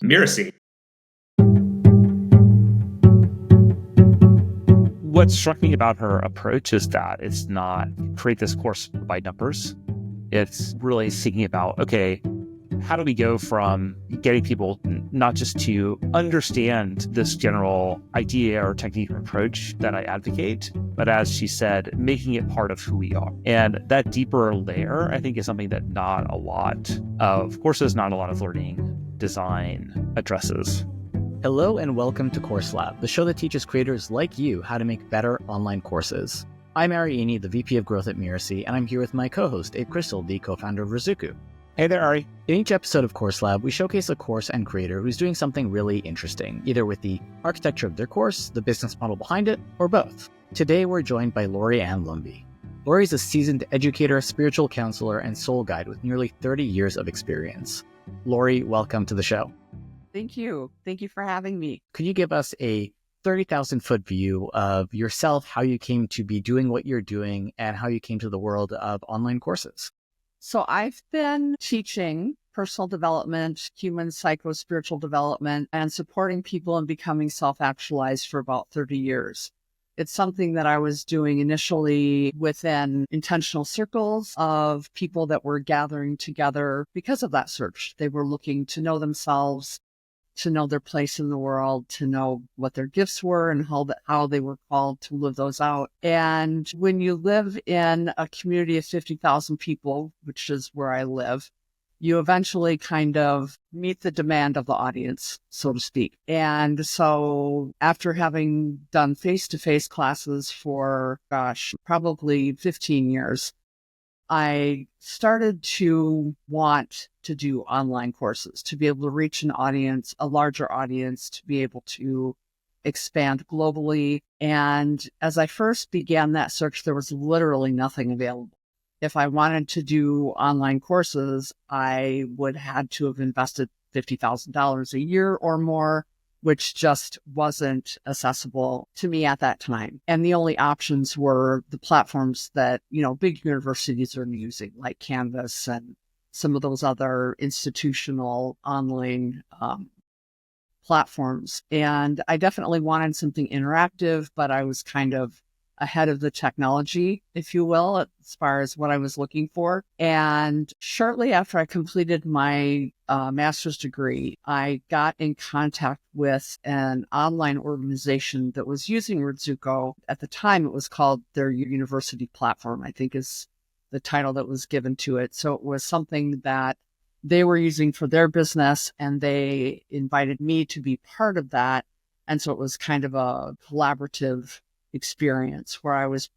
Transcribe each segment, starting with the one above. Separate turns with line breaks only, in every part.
Mirasee.
What struck me about her approach is that it's not create this course by numbers. It's really thinking about, okay, how do we go from getting people not just to understand this general idea or technique or approach that I advocate, but as she said, making it part of who we are. And that deeper layer, I think, is something that not a lot of courses, not a lot of learning design addresses.
Hello and welcome to Course Lab, the show that teaches creators like you how to make better online courses. I'm Lauri Ann, the VP of Growth at Mirasee, and I'm here with my co-host, Abe Crystal, the co-founder of Rizuku.
Hey there, Ari.
In each episode of Course Lab, we showcase a course and creator who's doing something really interesting, either with the architecture of their course, the business model behind it, or both. Today, we're joined by Lauri Ann Lumby. Lauri is a seasoned educator, spiritual counselor, and soul guide with nearly 30 years of experience. Lauri, welcome to the show.
Thank you. Thank you for having me.
Could you give us a 30,000-foot view of yourself, how you came to be doing what you're doing, and how you came to the world of online courses?
So I've been teaching personal development, human psycho-spiritual development, and supporting people in becoming self-actualized for about 30 years. It's something that I was doing initially within intentional circles of people that were gathering together because of that search. They were looking to know themselves, to know their place in the world, to know what their gifts were and how they were called to live those out. And when you live in a community of 50,000 people, which is where I live, you eventually kind of meet the demand of the audience, so to speak. And so after having done face-to-face classes for, probably 15 years, I started to want to do online courses, to be able to reach an audience, a larger audience, to be able to expand globally. And as I first began that search, there was literally nothing available. If I wanted to do online courses, I would had to have invested $50,000 a year or more, which just wasn't accessible to me at that time. And the only options were the platforms that, big universities are using, like Canvas and some of those other institutional online platforms. And I definitely wanted something interactive, but I was kind of ahead of the technology, if you will, as far as what I was looking for. And shortly after I completed my master's degree, I got in contact with an online organization that was using Rizuku. At the time, it was called their university platform, I think is the title that was given to it. So it was something that they were using for their business, and they invited me to be part of that. And so it was kind of a collaborative experience where I was,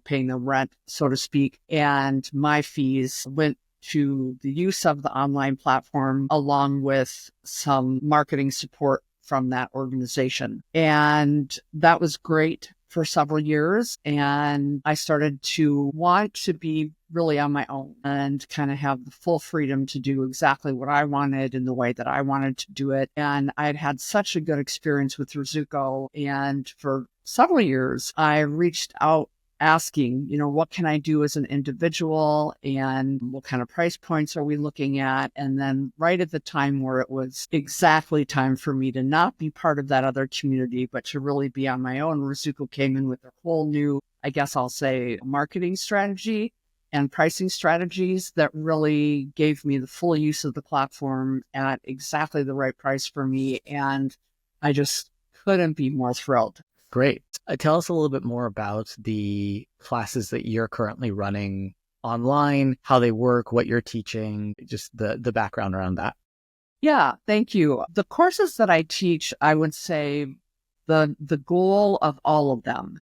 paying the rent, so to speak, and my fees went to the use of the online platform along with some marketing support from that organization. And that was great for several years. And I started to want to be really on my own and kind of have the full freedom to do exactly what I wanted in the way that I wanted to do it. And I had had such a good experience with Rizuku. And for several years, I reached out asking, what can I do as an individual and what kind of price points are we looking at? And then right at the time where it was exactly time for me to not be part of that other community, but to really be on my own, Rizuku came in with a whole new, I guess I'll say, marketing strategy and pricing strategies that really gave me the full use of the platform at exactly the right price for me. And I just couldn't be more thrilled.
Great. Tell us a little bit more about the classes that you're currently running online, how they work, what you're teaching, just the background around that.
Yeah, thank you. The courses that I teach, I would say the goal of all of them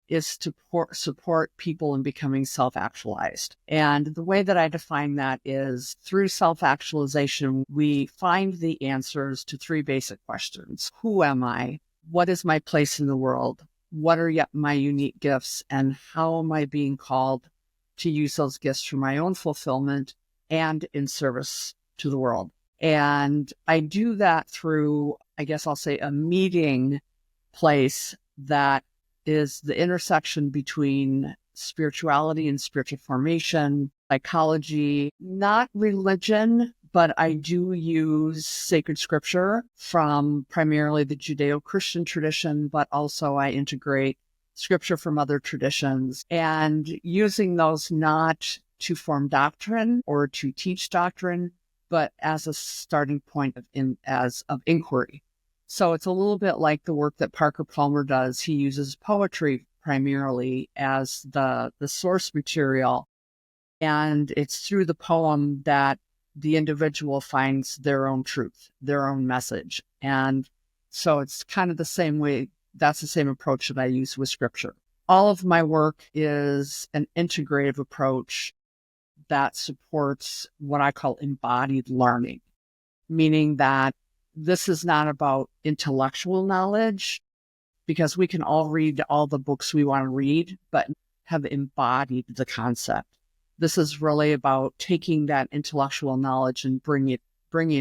is to support people in becoming self-actualized. And the way that I define that is through self-actualization, we find the answers to three basic questions. Who am I? What is my place in the world? What are my unique gifts? And how am I being called to use those gifts for my own fulfillment and in service to the world? And I do that through, I guess I'll say, a meeting place that is the intersection between spirituality and spiritual formation, psychology, not religion, but I do use sacred scripture from primarily the Judeo-Christian tradition, but also I integrate scripture from other traditions and using those not to form doctrine or to teach doctrine, but as a starting point of inquiry. So it's a little bit like the work that Parker Palmer does. He uses poetry primarily as the source material. And it's through the poem that the individual finds their own truth, their own message. And so it's kind of the same way. That's the same approach that I use with scripture. All of my work is an integrative approach that supports what I call embodied learning, meaning that this is not about intellectual knowledge, because we can all read all the books we want to read, but have embodied the concept. This is really about taking that intellectual knowledge and bringing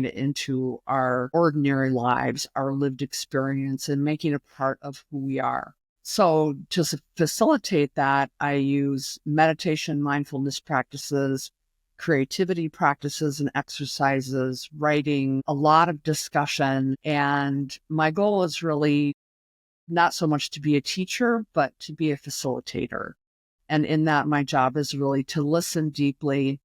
it into our ordinary lives, our lived experience, and making it part of who we are. So to facilitate that, I use meditation, mindfulness practices, creativity practices and exercises, writing, a lot of discussion. And my goal is really not so much to be a teacher, but to be a facilitator. And in that, my job is really to listen deeply,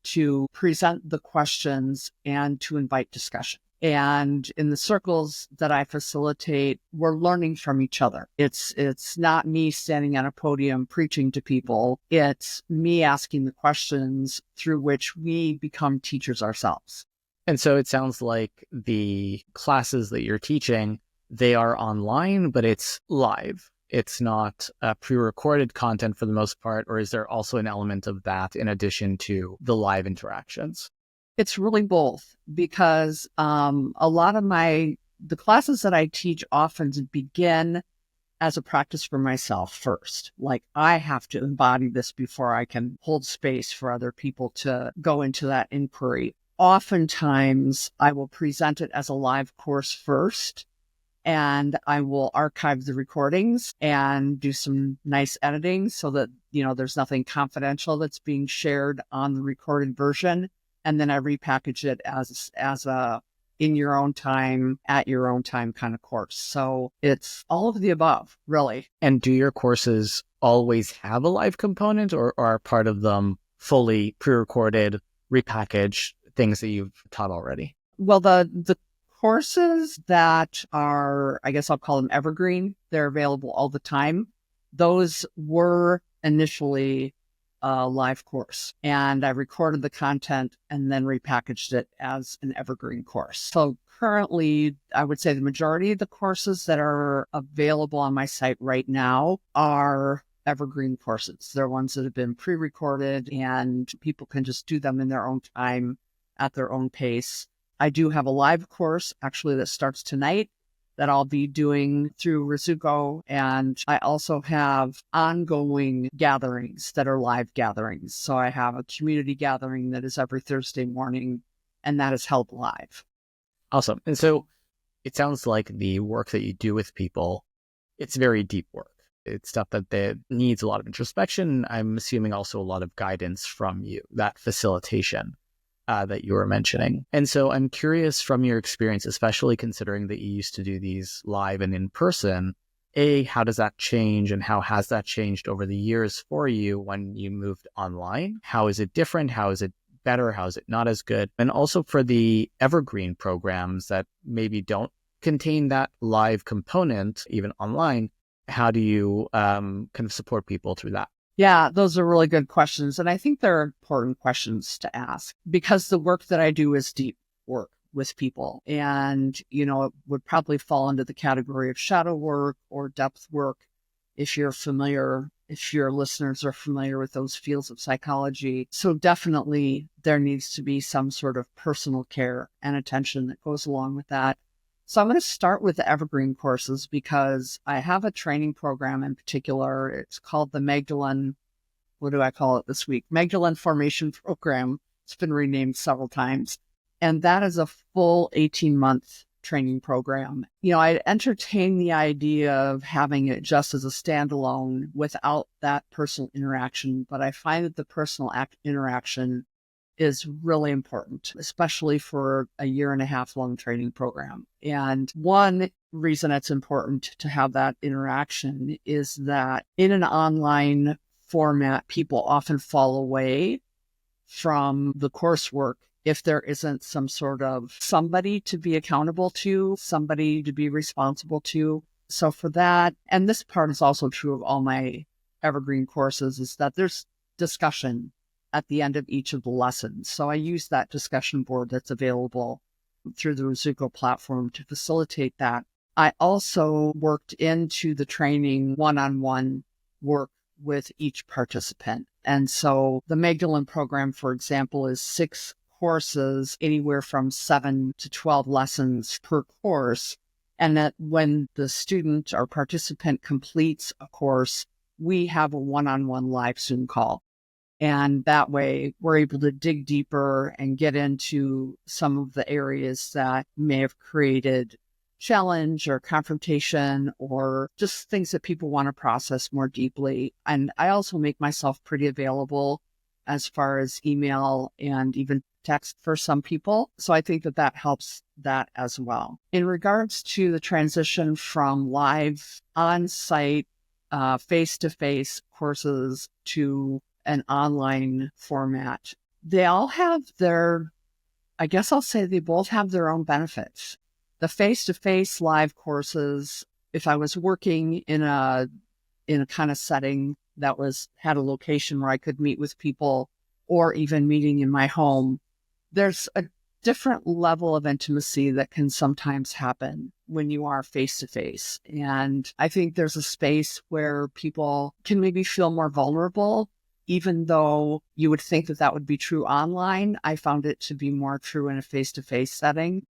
to present the questions, and to invite discussion. And in the circles that I facilitate, we're learning from each other. It's not me standing on a podium preaching to people. It's me asking the questions through which we become teachers ourselves.
And so it sounds like the classes that you're teaching, they are online, but it's live. It's not pre-recorded content for the most part, or is there also an element of that in addition to the live interactions?
It's really both, because a lot of the classes that I teach often begin as a practice for myself first. Like, I have to embody this before I can hold space for other people to go into that inquiry. Oftentimes, I will present it as a live course first, and I will archive the recordings and do some nice editing so that, there's nothing confidential that's being shared on the recorded version. And then I repackage it as a in your own time, at your own time kind of course. So it's all of the above, really.
And do your courses always have a live component, or are part of them fully pre-recorded, repackaged things that you've taught already?
Well, the courses that are, I guess I'll call them evergreen, they're available all the time. Those were initially a live course, and I recorded the content and then repackaged it as an evergreen course. So currently, I would say the majority of the courses that are available on my site right now are evergreen courses. They're ones that have been pre-recorded and people can just do them in their own time at their own pace. I do have a live course actually that starts tonight that I'll be doing through Rizuko. And I also have ongoing gatherings that are live gatherings. So I have a community gathering that is every Thursday morning, and that is held live.
Awesome. And so it sounds like the work that you do with people, it's very deep work. It's stuff that needs a lot of introspection. I'm assuming also a lot of guidance from you, that facilitation that you were mentioning. And so I'm curious, from your experience, especially considering that you used to do these live and in person, how does that change, and how has that changed over the years for you when you moved online? How is it different? How is it better? How is it not as good? And also for the evergreen programs that maybe don't contain that live component, even online, how do you kind of support people through that?
Yeah, those are really good questions. And I think they're important questions to ask, because the work that I do is deep work with people. And, it would probably fall into the category of shadow work or depth work if your listeners are familiar with those fields of psychology. So definitely there needs to be some sort of personal care and attention that goes along with that. So I'm going to start with the evergreen courses, because I have a training program in particular. It's called the Magdalene, what do I call it this week? Magdalene Formation Program. It's been renamed several times. And that is a full 18-month training program. I entertain the idea of having it just as a standalone without that personal interaction, but I find that the personal interaction is really important, especially for a 1.5 year long training program. And one reason it's important to have that interaction is that in an online format, people often fall away from the coursework if there isn't some sort of somebody to be accountable to, somebody to be responsible to. So for that, and this part is also true of all my evergreen courses, is that there's discussion at the end of each of the lessons. So I use that discussion board that's available through the Zuko platform to facilitate that. I also worked into the training one-on-one work with each participant. And so the Magdalene program, for example, is 6 courses, anywhere from 7 to 12 lessons per course. And that when the student or participant completes a course, we have a one-on-one live Zoom call. And that way we're able to dig deeper and get into some of the areas that may have created challenge or confrontation or just things that people want to process more deeply. And I also make myself pretty available as far as email and even text for some people. So I think that that helps that as well. In regards to the transition from live on-site, face-to-face courses to an online format, they all have their, I guess I'll say they both have their own benefits. The face-to-face live courses, if I was working in a kind of setting that had a location where I could meet with people, or even meeting in my home, there's a different level of intimacy that can sometimes happen when you are face-to-face. And I think there's a space where people can maybe feel more vulnerable, even though you would think that that would be true online. I found it to be more true in a face-to-face setting.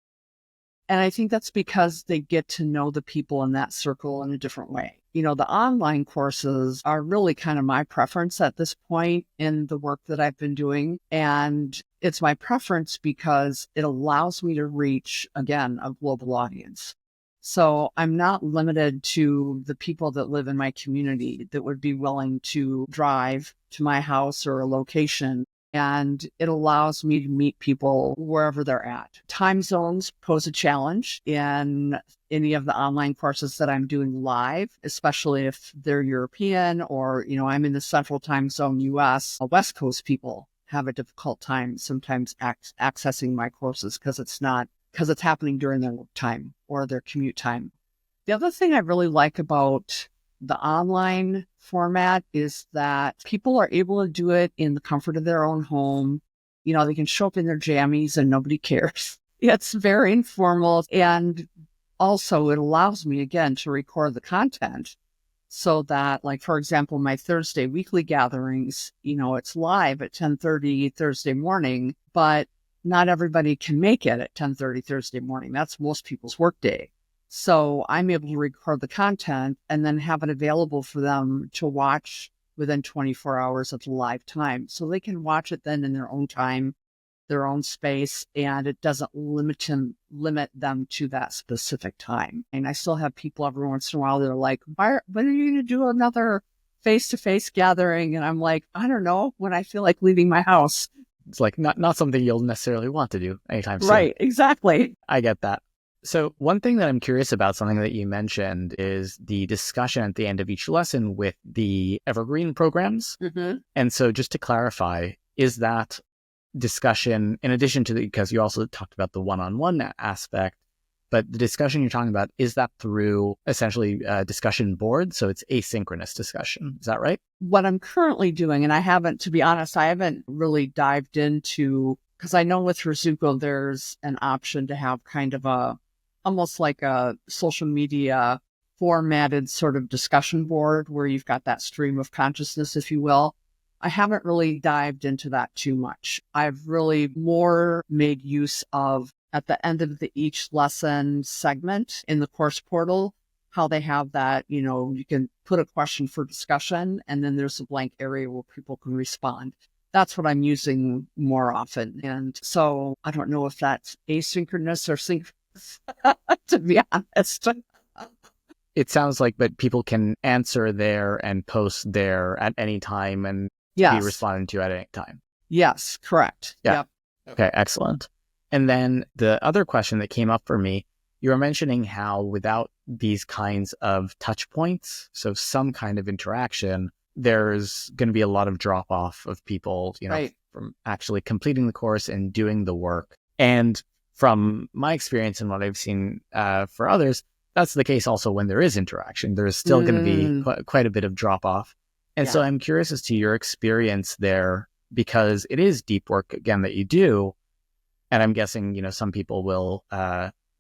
And I think that's because they get to know the people in that circle in a different way. You know, the online courses are really kind of my preference at this point in the work that I've been doing. And it's my preference because it allows me to reach, again, a global audience. So I'm not limited to the people that live in my community that would be willing to drive to my house or a location. And it allows me to meet people wherever they're at. Time zones pose a challenge in any of the online courses that I'm doing live, especially if they're European or, you know, I'm in the central time zone US. West Coast people have a difficult time sometimes accessing my courses because it's happening during their work time or their commute time. The other thing I really like about the online format is that people are able to do it in the comfort of their own home. You know, they can show up in their jammies and nobody cares. It's very informal. And also it allows me, again, to record the content so that, like, for example, my Thursday weekly gatherings, you know, it's live at 10:30 Thursday morning, but not everybody can make it at 10:30 Thursday morning. That's most people's workday. So I'm able to record the content and then have it available for them to watch within 24 hours of the live time. So they can watch it then in their own time, their own space, and it doesn't limit them to that specific time. And I still have people every once in a while that are like, when are you going to do another face-to-face gathering? And I'm like, I don't know, when I feel like leaving my house.
It's like not something you'll necessarily want to do anytime soon.
Right, exactly.
I get that. So one thing that I'm curious about, something that you mentioned, is the discussion at the end of each lesson with the evergreen programs.
Mm-hmm.
And so just to clarify, is that discussion, in addition to because you also talked about the one-on-one aspect, but the discussion you're talking about, is that through essentially a discussion board? So it's asynchronous discussion. Is that right?
What I'm currently doing, and to be honest, I haven't really dived into, because I know with Rizuko, there's an option to have kind of almost like a social media formatted sort of discussion board where you've got that stream of consciousness, if you will. I haven't really dived into that too much. I've really more made use of, at the end of each lesson segment in the course portal, how they have that, you know, you can put a question for discussion and then there's a blank area where people can respond. That's what I'm using more often. And so I don't know if that's asynchronous or synchronous, to be honest.
It sounds like, but people can answer there and post there at any time and
Yes.
be responded to at any time.
Yes, correct.
Yeah.
Yep.
Okay, excellent. And then the other question that came up for me, you were mentioning how without these kinds of touch points, so some kind of interaction, there's going to be a lot of drop off of people,
Right.
from actually completing the course and doing the work. And from my experience and what I've seen for others, that's the case also when there is interaction. There's still going to be quite a bit of drop off. And so I'm curious as to your experience there, because it is deep work, again, that you do. And I'm guessing, some people will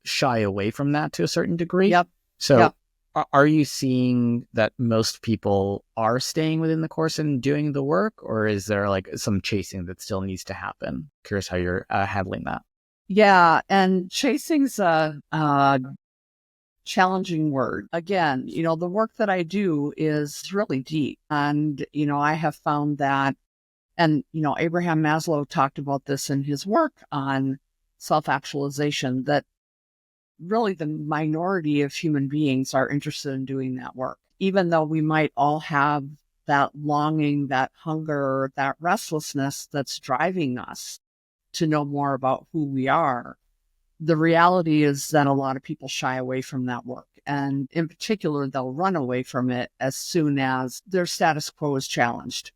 shy away from that to a certain degree.
Yep.
So
Yep.
are you seeing that most people are staying within the course and doing the work, or is there like some chasing that still needs to happen? Curious how you're handling that.
Yeah. And chasing's a challenging word. Again, the work that I do is really deep. And, I have found that, and, Abraham Maslow talked about this in his work on self-actualization, that really the minority of human beings are interested in doing that work. Even though we might all have that longing, that hunger, that restlessness that's driving us to know more about who we are, the reality is that a lot of people shy away from that work. And in particular, they'll run away from it as soon as their status quo is challenged.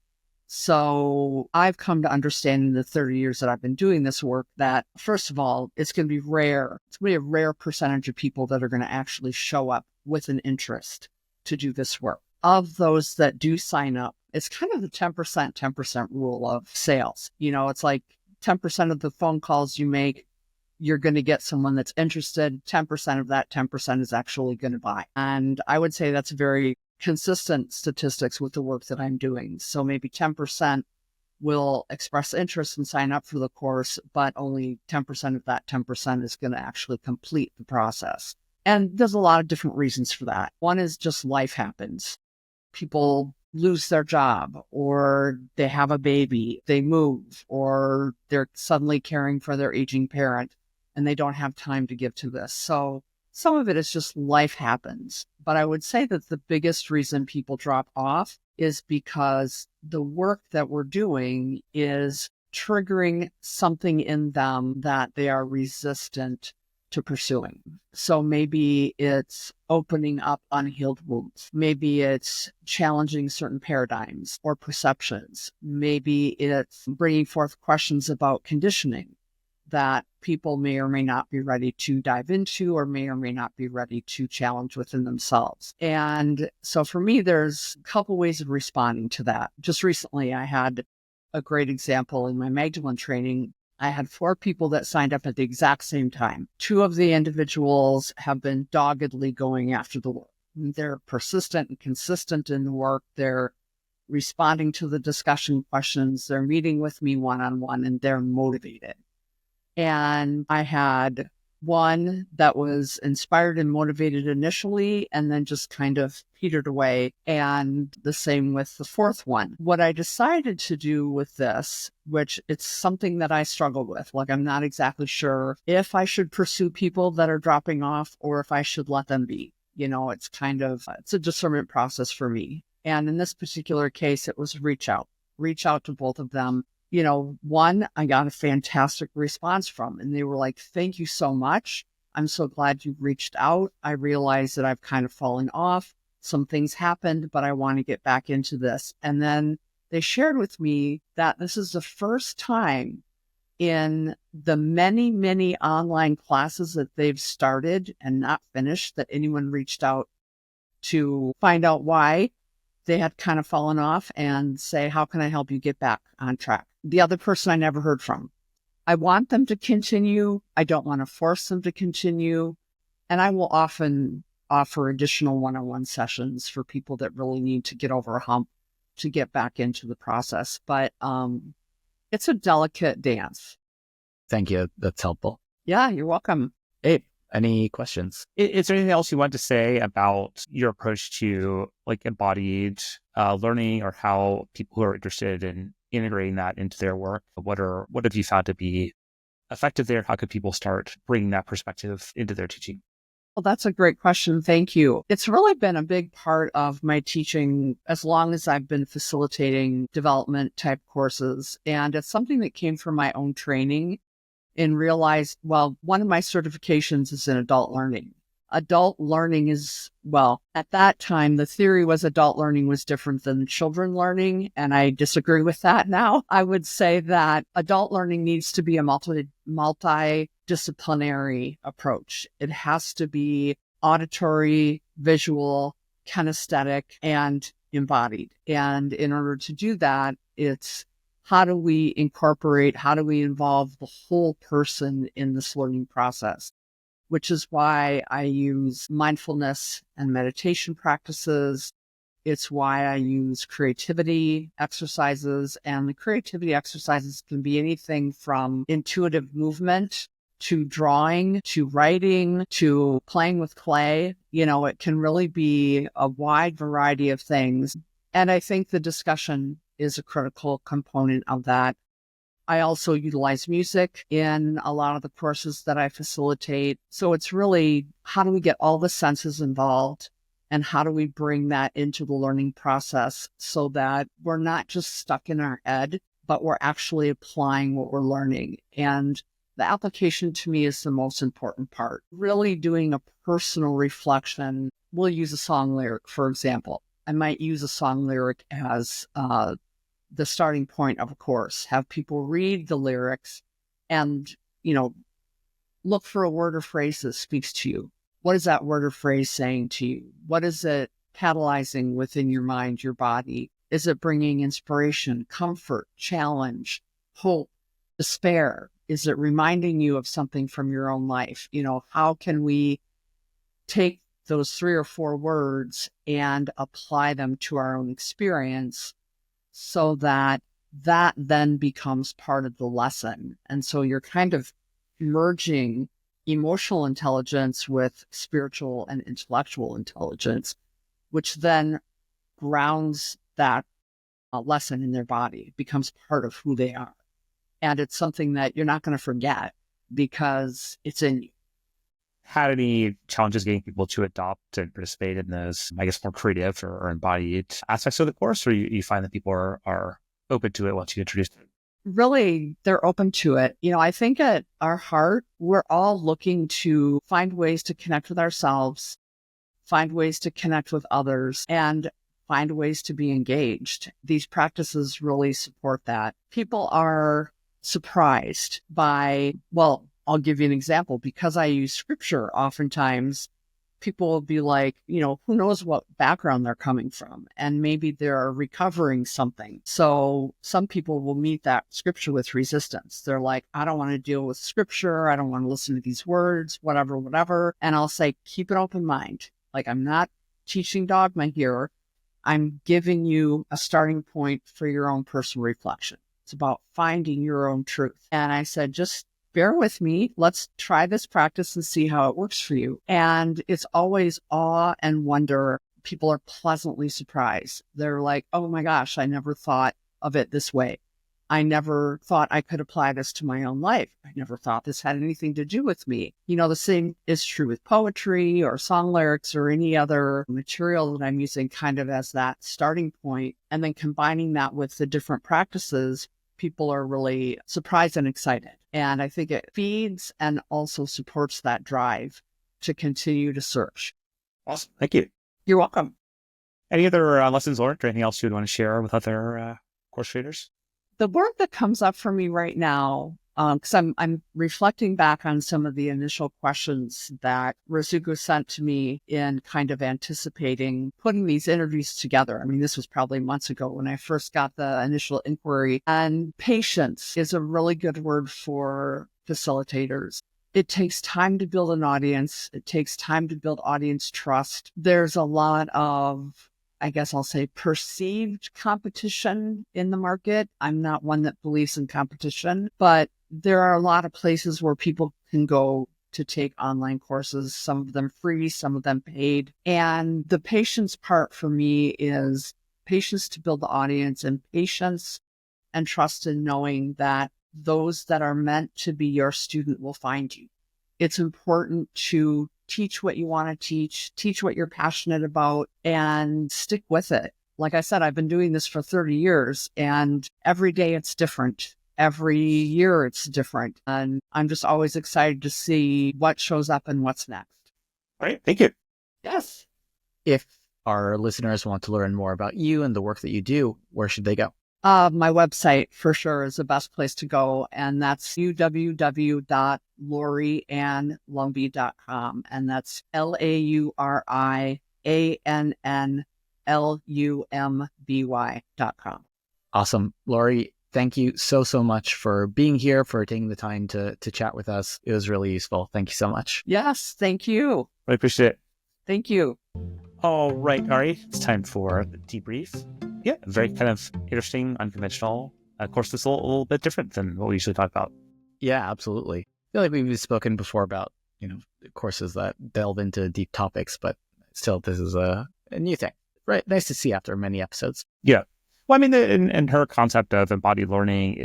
So I've come to understand in the 30 years that I've been doing this work that, first of all, it's going to be rare. It's going to be a rare percentage of people that are going to actually show up with an interest to do this work. Of those that do sign up, it's kind of the 10% rule of sales. It's like 10% of the phone calls you make, you're going to get someone that's interested. 10% of that 10% is actually going to buy. And I would say that's very consistent statistics with the work that I'm doing. So maybe 10% will express interest and sign up for the course, but only 10% of that 10% is going to actually complete the process. And there's a lot of different reasons for that. One is just life happens. People lose their job, or they have a baby, they move, or they're suddenly caring for their aging parent and they don't have time to give to this. So some of it is just life happens. But I would say that the biggest reason people drop off is because the work that we're doing is triggering something in them that they are resistant to pursuing. So maybe it's opening up unhealed wounds. Maybe it's challenging certain paradigms or perceptions. Maybe it's bringing forth questions about conditioning that people may or may not be ready to dive into, or may not be ready to challenge within themselves. And so for me, there's a couple ways of responding to that. Just recently, I had a great example in my Magdalene training. I had 4 people that signed up at the exact same time. 2 of the individuals have been doggedly going after the work. They're persistent and consistent in the work. They're responding to the discussion questions. They're meeting with me one-on-one, and they're motivated. And I had one that was inspired and motivated initially, and then just kind of petered away. And the same with the 4th one. What I decided to do with this, which it's something that I struggle with, like I'm not exactly sure if I should pursue people that are dropping off or if I should let them be. It's a discernment process for me. And in this particular case, it was reach out to both of them. One, I got a fantastic response from, and they were like, "Thank you so much. I'm so glad you reached out. I realized that I've kind of fallen off. Some things happened, but I want to get back into this." And then they shared with me that this is the first time in the many, many online classes that they've started and not finished that anyone reached out to find out why they had kind of fallen off and say, "How can I help you get back on track?" The other person I never heard from. I want them to continue. I don't want to force them to continue. And I will often offer additional one-on-one sessions for people that really need to get over a hump to get back into the process. But it's a delicate dance.
Thank you. That's helpful.
Yeah, you're welcome.
Hey, any questions?
Is there anything else you want to say about your approach to like embodied learning, or how people who are interested in integrating that into their work, what have you found to be effective there? How could people start bringing that perspective into their teaching?
Well, that's a great question. Thank you. It's really been a big part of my teaching as long as I've been facilitating development type courses. And it's something that came from my own training and realized, well, one of my certifications is in adult learning. Adult learning is, well, at that time, the theory was adult learning was different than children learning. And I disagree with that now. I would say that adult learning needs to be a multidisciplinary approach. It has to be auditory, visual, kinesthetic, and embodied. And in order to do that, it's how do we involve the whole person in this learning process? Which is why I use mindfulness and meditation practices. It's why I use creativity exercises. And the creativity exercises can be anything from intuitive movement to drawing, to writing, to playing with clay. It can really be a wide variety of things. And I think the discussion is a critical component of that. I also utilize music in a lot of the courses that I facilitate. So it's really, how do we get all the senses involved and how do we bring that into the learning process so that we're not just stuck in our head, but we're actually applying what we're learning. And the application to me is the most important part. Really doing a personal reflection. We'll use a song lyric, for example. I might use a song lyric as the starting point of a course, have people read the lyrics and, look for a word or phrase that speaks to you. What is that word or phrase saying to you? What is it catalyzing within your mind, your body? Is it bringing inspiration, comfort, challenge, hope, despair? Is it reminding you of something from your own life? How can we take those 3 or 4 words and apply them to our own experience so that then becomes part of the lesson? And so you're kind of merging emotional intelligence with spiritual and intellectual intelligence, which then grounds that lesson in their body, becomes part of who they are. And it's something that you're not going to forget because it's in you.
Had any challenges getting people to adopt and participate in those, I guess, more creative or embodied aspects of the course, or you find that people are open to it once you introduce it?
Really, they're open to it. I think at our heart, we're all looking to find ways to connect with ourselves, find ways to connect with others, and find ways to be engaged. These practices really support that. People are surprised by, well, I'll give you an example. Because I use scripture, oftentimes people will be like, who knows what background they're coming from, and maybe they're recovering something. So some people will meet that scripture with resistance. They're like, I don't want to deal with scripture. I don't want to listen to these words, whatever. And I'll say, keep an open mind. Like, I'm not teaching dogma here. I'm giving you a starting point for your own personal reflection. It's about finding your own truth. And I said, just bear with me. Let's try this practice and see how it works for you. And it's always awe and wonder. People are pleasantly surprised. They're like, oh my gosh, I never thought of it this way. I never thought I could apply this to my own life. I never thought this had anything to do with me. The same is true with poetry or song lyrics or any other material that I'm using kind of as that starting point. And then combining that with the different practices, people are really surprised and excited. And I think it feeds and also supports that drive to continue to search.
Awesome. Thank you.
You're welcome.
Any other lessons learned or anything else you'd want to share with other course creators?
The word that comes up for me right now, because I'm reflecting back on some of the initial questions that Rizuko sent to me in kind of anticipating putting these interviews together. I mean, this was probably months ago when I first got the initial inquiry. And patience is a really good word for facilitators. It takes time to build an audience. It takes time to build audience trust. There's a lot of, I guess I'll say, perceived competition in the market. I'm not one that believes in competition, but there are a lot of places where people can go to take online courses, some of them free, some of them paid. And the patience part for me is patience to build the audience and patience and trust in knowing that those that are meant to be your student will find you. It's important to teach what you want to teach what you're passionate about, and stick with it. Like I said, I've been doing this for 30 years, and every day it's different. Every year it's different. And I'm just always excited to see what shows up and what's next.
All right. Thank you.
Yes.
If our listeners want to learn more about you and the work that you do, where should they go?
My website for sure is the best place to go, and that's www.lauriannlumby.com, and that's LauriAnnLumby.com.
Awesome. Lauri, thank you so much for being here, for taking the time to chat with us. It was really useful. Thank you so much.
Yes, thank you.
I appreciate it.
Thank you.
All right, Ari, it's time for the debrief. Yeah, very kind of interesting, unconventional. Of course, it's a little bit different than what we usually talk about.
Yeah, absolutely. I feel like we've spoken before about, courses that delve into deep topics, but still, this is a new thing. Right. Nice to see after many episodes.
Yeah. Well, I mean, and her concept of embodied learning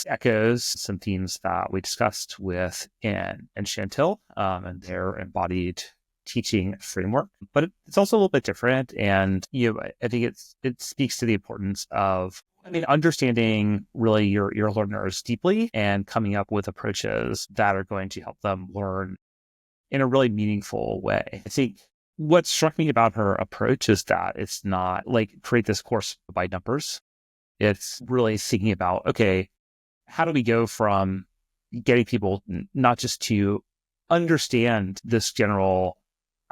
echoes some themes that we discussed with Anne and Chantil and their embodied teaching framework, but it's also a little bit different. And, I think it speaks to the importance of, understanding really your learners deeply and coming up with approaches that are going to help them learn in a really meaningful way. I think what struck me about her approach is that it's not like create this course by numbers. It's really thinking about, okay, how do we go from getting people not just to understand this general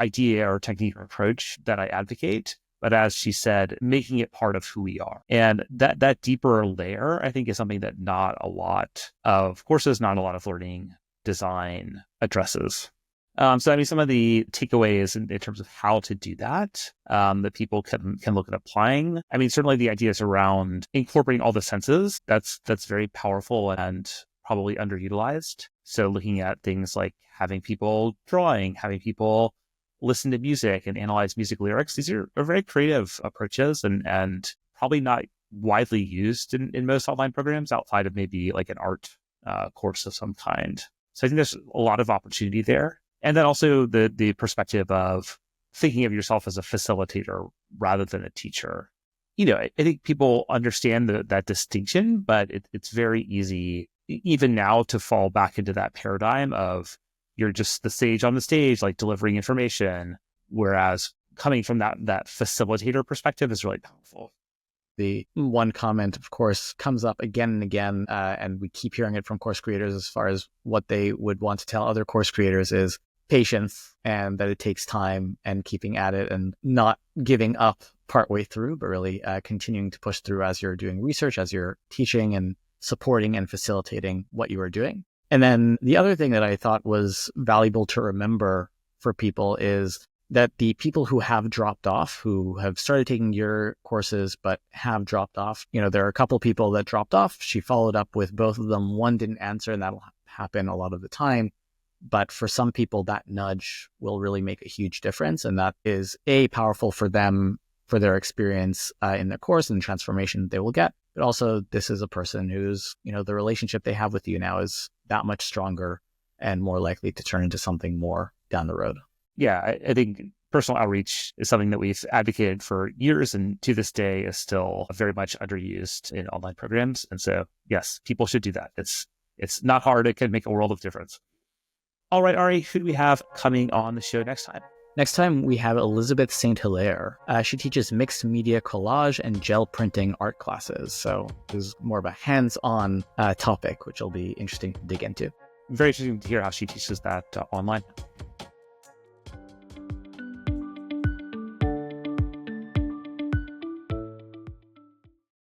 idea or technique or approach that I advocate, but as she said, making it part of who we are. And that deeper layer, I think, is something that not a lot of courses, not a lot of learning design addresses. So some of the takeaways in terms of how to do that, that people can look at applying. Certainly the ideas around incorporating all the senses, that's very powerful and probably underutilized. So looking at things like having people drawing, having people listen to music and analyze music lyrics. These are very creative approaches and probably not widely used in most online programs outside of maybe like an art course of some kind. So I think there's a lot of opportunity there. And then also the perspective of thinking of yourself as a facilitator rather than a teacher. I think people understand that distinction, but it's very easy even now to fall back into that paradigm of you're just the sage on the stage, like delivering information. Whereas coming from that facilitator perspective is really powerful.
The one comment, of course, comes up again and again, and we keep hearing it from course creators as far as what they would want to tell other course creators is patience, and that it takes time and keeping at it and not giving up partway through, but really continuing to push through as you're doing research, as you're teaching and supporting and facilitating what you are doing. And then the other thing that I thought was valuable to remember for people is that the people who have dropped off, who have started taking your courses but have dropped off, there are a couple people that dropped off. She followed up with both of them. One didn't answer, and that'll happen a lot of the time. But for some people, that nudge will really make a huge difference. And that is powerful for them, for their experience in the course and the transformation they will get. But also, this is a person who's, the relationship they have with you now is that much stronger and more likely to turn into something more down the road.
Yeah, I think personal outreach is something that we've advocated for years and to this day is still very much underused in online programs. And so, yes, people should do that. It's not hard. It can make a world of difference. All right, Ari, who do we have coming on the show next time?
Next time, we have Elizabeth St. Hilaire. She teaches mixed media collage and gel printing art classes. So this is more of a hands-on topic, which will be interesting to dig into.
Very interesting to hear how she teaches that online.